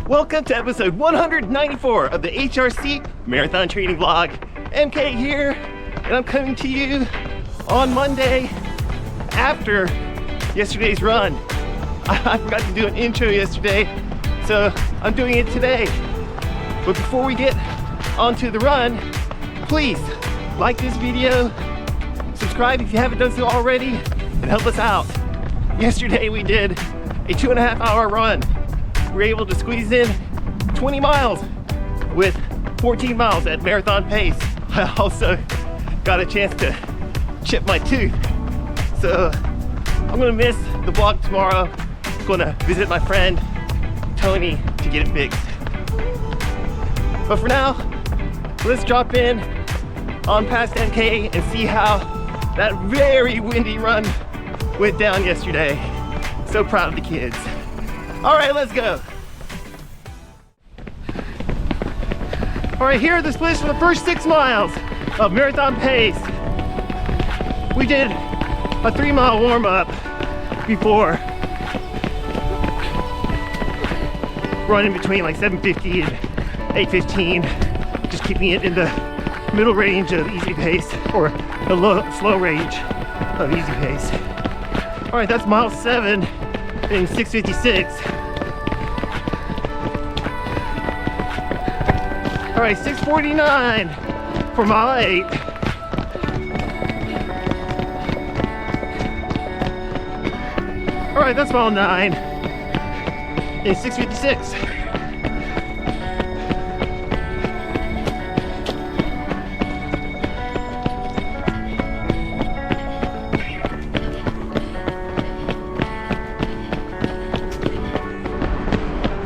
Welcome to episode 194 of the AHRC Marathon Training Vlog. MK here, and I'm coming to you on Monday after yesterday's run. I forgot to do an intro yesterday, so I'm doing it today. But before we get onto the run, please like this video, subscribe if you haven't done so already, and help us out. Yesterday we did a 2.5 hour run. We were able to squeeze in 20 miles with 14 miles at marathon pace. I also got a chance to chip my tooth. So I'm gonna miss the vlog tomorrow. I'm gonna visit my friend Tony to get it fixed. But for now, let's drop in on past MK and see how that very windy run went down yesterday. So proud of the kids. All right, let's go. All right, here are the splits for the first 6 miles of marathon pace. We did a 3-mile warm-up before running between like 7:50 and 8:15, just keeping it in the middle range of easy pace or the slow range of easy pace. All right, that's mile 7 in 6:56. All right, 6:49 for mile 8. All right, that's mile 9 in 6:56.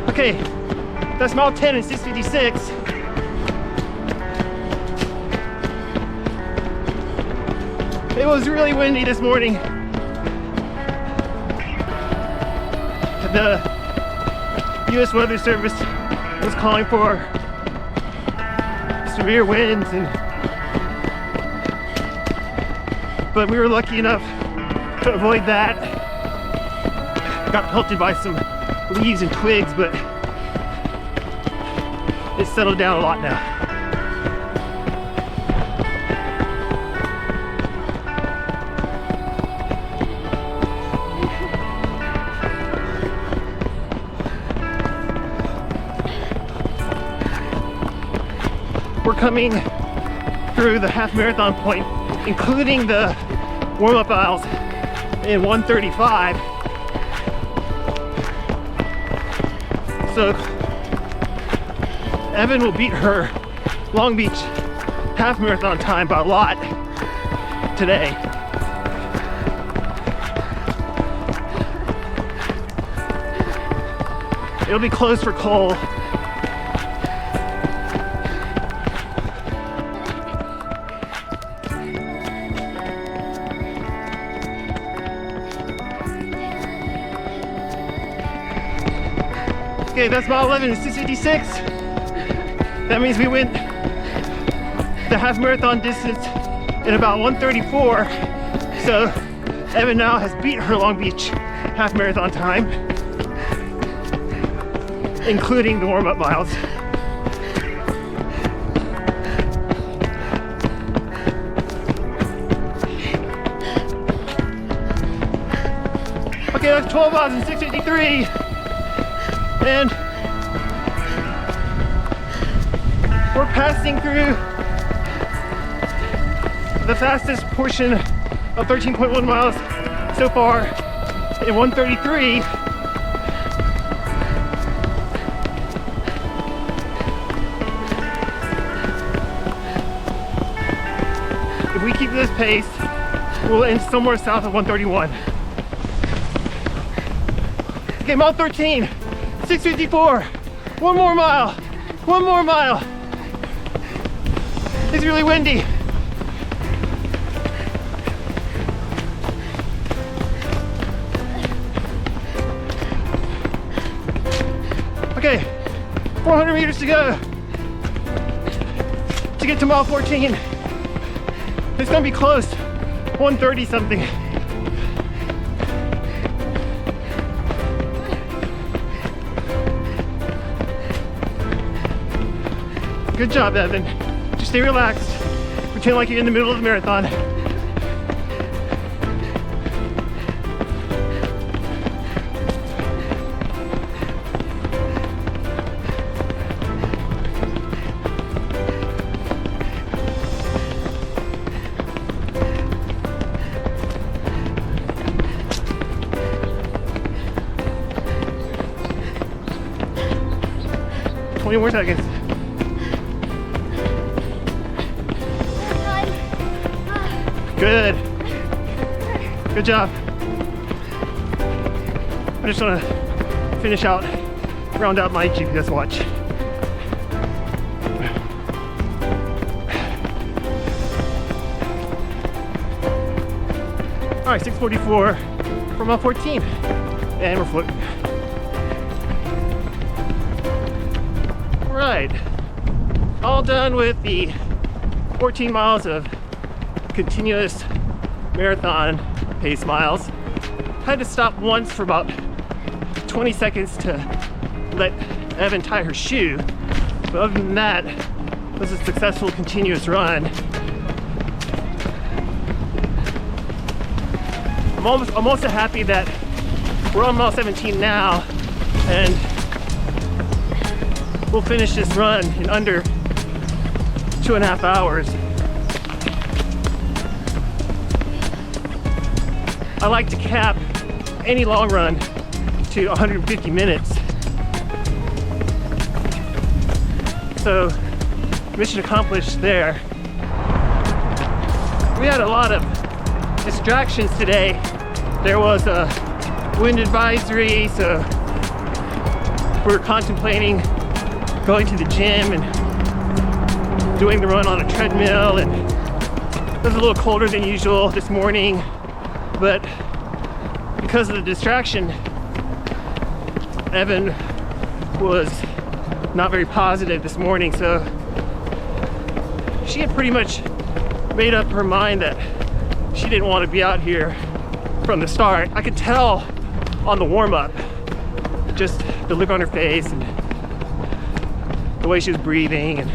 Okay, that's mile 10 in 6:56. It was really windy this morning. The U.S. Weather Service was calling for severe winds, but we were lucky enough to avoid that. Got pelted by some leaves and twigs, but it's settled down a lot now. We're coming through the half marathon point, including the warm-up miles in 1:35. So Evan will beat her Long Beach half marathon time by a lot today. It'll be close for Cole. Okay, that's mile 11 in 6:56. That means we went the half marathon distance in about 1:34. So Evan now has beat her Long Beach half marathon time, including the warm-up miles. Okay, that's 12 miles in 6:53. And we're passing through the fastest portion of 13.1 miles so far in 1:33. If we keep this pace, we'll end somewhere south of 1:31. Okay, mile 13. 6:54. One more mile. One more mile. It's really windy. Okay, 400 meters to go to get to mile 14. It's gonna be close. 1:30 something. Good job, Evan. Just stay relaxed. Pretend like you're in the middle of the marathon. More seconds. Good. Good job. I just want to finish out, round out my GPS watch. All right, 6:44 for mile 14, and we're floating. Right, all done with the 14 miles of continuous marathon pace miles. Had to stop once for about 20 seconds to let Evan tie her shoe, but other than that, it was a successful continuous run. I'm also happy that we're on mile 17 now, and we'll finish this run in under 2.5 hours. I like to cap any long run to 150 minutes. So, mission accomplished there. We had a lot of distractions today. There was a wind advisory, so we're contemplating going to the gym and doing the run on a treadmill, and it was a little colder than usual this morning, but because of the distraction, Evan was not very positive this morning, so she had pretty much made up her mind that she didn't want to be out here from the start. I could tell on the warm-up, just the look on her face and the way she was breathing and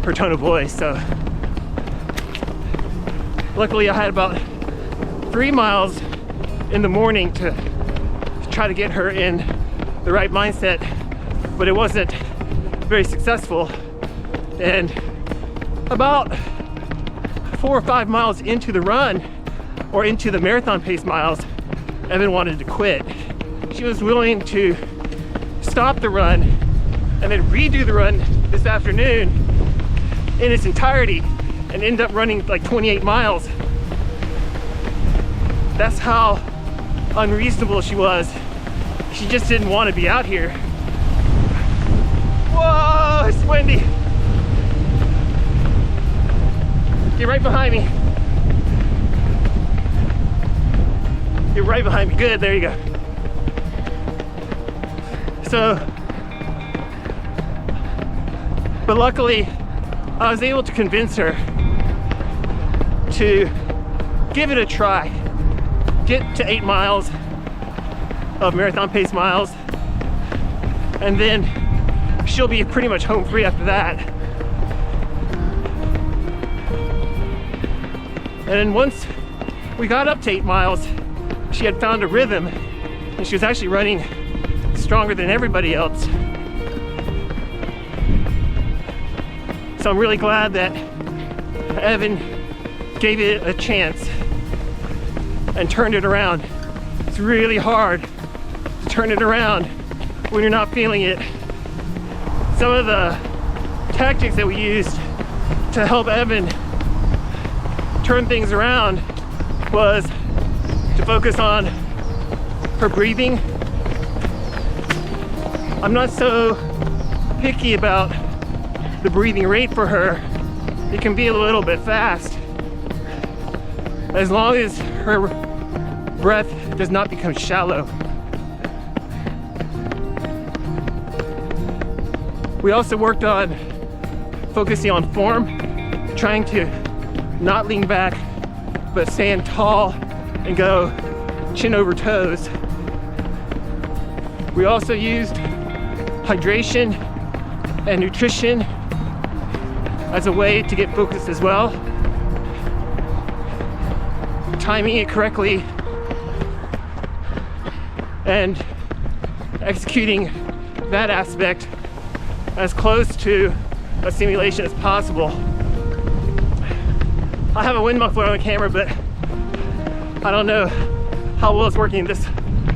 her tone of voice. So luckily I had about 3 miles in the morning to try to get her in the right mindset, but it wasn't very successful. And about 4 or 5 miles into the run, or into the marathon pace miles, Evan wanted to quit. She was willing to stop the run and then redo the run this afternoon in its entirety and end up running like 28 miles. That's how unreasonable she was. She just didn't want to be out here. Whoa, it's windy. Get right behind me. Get right behind me. Good, there you go. So, but luckily, I was able to convince her to give it a try. Get to 8 miles of marathon pace miles, and then she'll be pretty much home free after that. And then once we got up to 8 miles, she had found a rhythm, and she was actually running stronger than everybody else. So I'm really glad that Evan gave it a chance and turned it around. It's really hard to turn it around when you're not feeling it. Some of the tactics that we used to help Evan turn things around was to focus on her breathing. I'm not so picky about the breathing rate for her. It can be a little bit fast, as long as her breath does not become shallow. We also worked on focusing on form, trying to not lean back, but stand tall and go chin over toes. We also used hydration and nutrition as a way to get focused as well. Timing it correctly and executing that aspect as close to a simulation as possible. I have a wind muffler on the camera, but I don't know how well it's working in this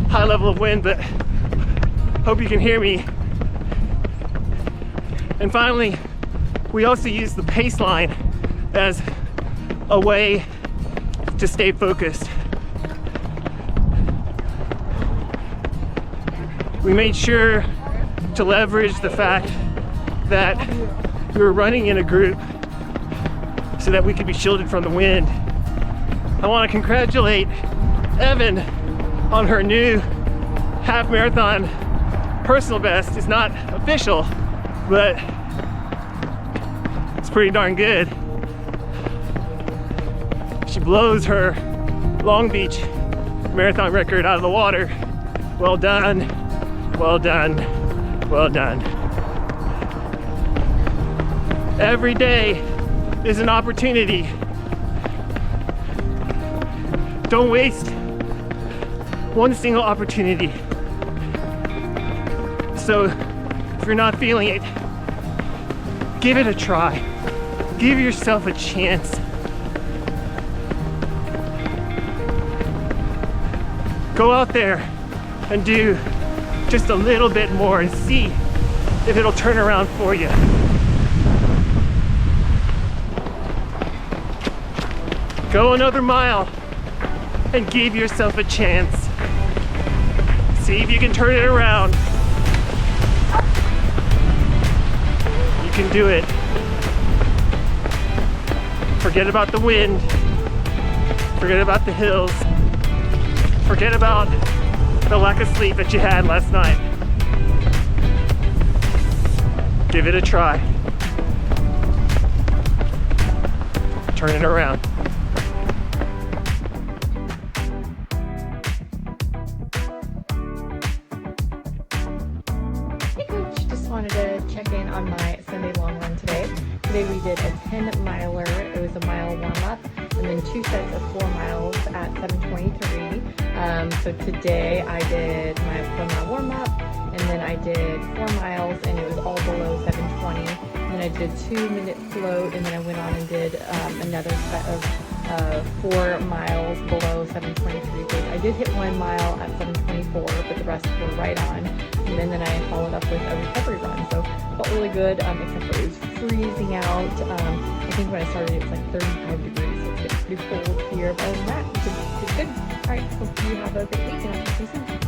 high level of wind, but hope you can hear me. And finally, we also use the pace line as a way to stay focused. We made sure to leverage the fact that we were running in a group so that we could be shielded from the wind. I want to congratulate Evan on her new half marathon personal best. It's not official, but it's pretty darn good. She blows her Long Beach marathon record out of the water. Well done, well done, well done. Every day is an opportunity. Don't waste one single opportunity. So if you're not feeling it, give it a try. Give yourself a chance. Go out there and do just a little bit more and see if it'll turn around for you. Go another mile and give yourself a chance. See if you can turn it around. You can do it. Forget about the wind. Forget about the hills. Forget about the lack of sleep that you had last night. Give it a try. Turn it around. Wanted to check in on my Sunday long run today. Today we did a 10 miler. It was a mile warm up and then 2 sets of 4 miles at 7:23. So today I did my 1 mile warm up and then I did 4 miles and it was all below 7:20. And then I did a 2-minute float and then I went on and did another set of 4 miles below 7:23. So I did hit 1 mile at 7:24, but the rest were right on. And then I followed up with a recovery run. So felt really good, except for it was freezing out. I think when I started it was like 35 degrees, so it's getting pretty cold here. But other than that, it's good. All right, hope you have a great week and I'll talk to you soon.